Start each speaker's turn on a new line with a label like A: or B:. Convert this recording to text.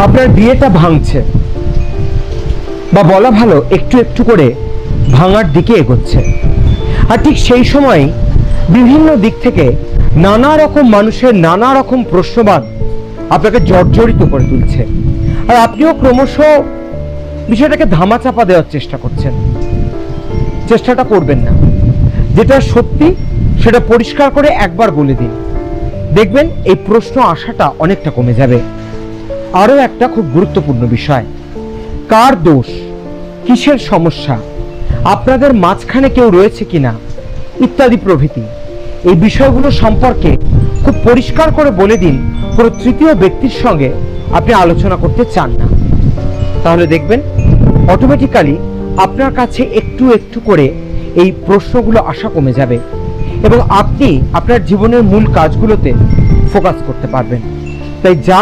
A: আপনার বিয়েটা ভাঙছে, বা বলা ভালো একটু একটু করে ভাঙার দিকে এগোচ্ছে। আর ঠিক সেই সময় বিভিন্ন দিক থেকে নানা রকম মানুষের নানা রকম প্রশ্নবাদ আপনাকে জর্জরিত করে তুলছে, আর আপনিও ক্রমশ বিষয়টাকে ধামাচাপা দেওয়ার চেষ্টা করছেন। চেষ্টাটা করবেন না। যেটা সত্যি সেটা পরিষ্কার করে একবার বলে দিন, দেখবেন এই প্রশ্ন আসাটা অনেকটা কমে যাবে। আরও একটা খুব গুরুত্বপূর্ণ বিষয়, কার দোষ, কিসের সমস্যা, আপনাদের মাঝখানে কেউ রয়েছে কিনা ইত্যাদি প্রভৃতি এই বিষয়গুলো সম্পর্কে খুব পরিষ্কার করে বলে দিন কোনো তৃতীয় ব্যক্তির সঙ্গে আপনি আলোচনা করতে চান না। তাহলে দেখবেন অটোমেটিক্যালি আপনার কাছে একটু একটু করে এই প্রশ্নগুলো আসা কমে যাবে এবং আপনি আপনার জীবনের মূল কাজগুলোতে ফোকাস করতে পারবেন। তাই যা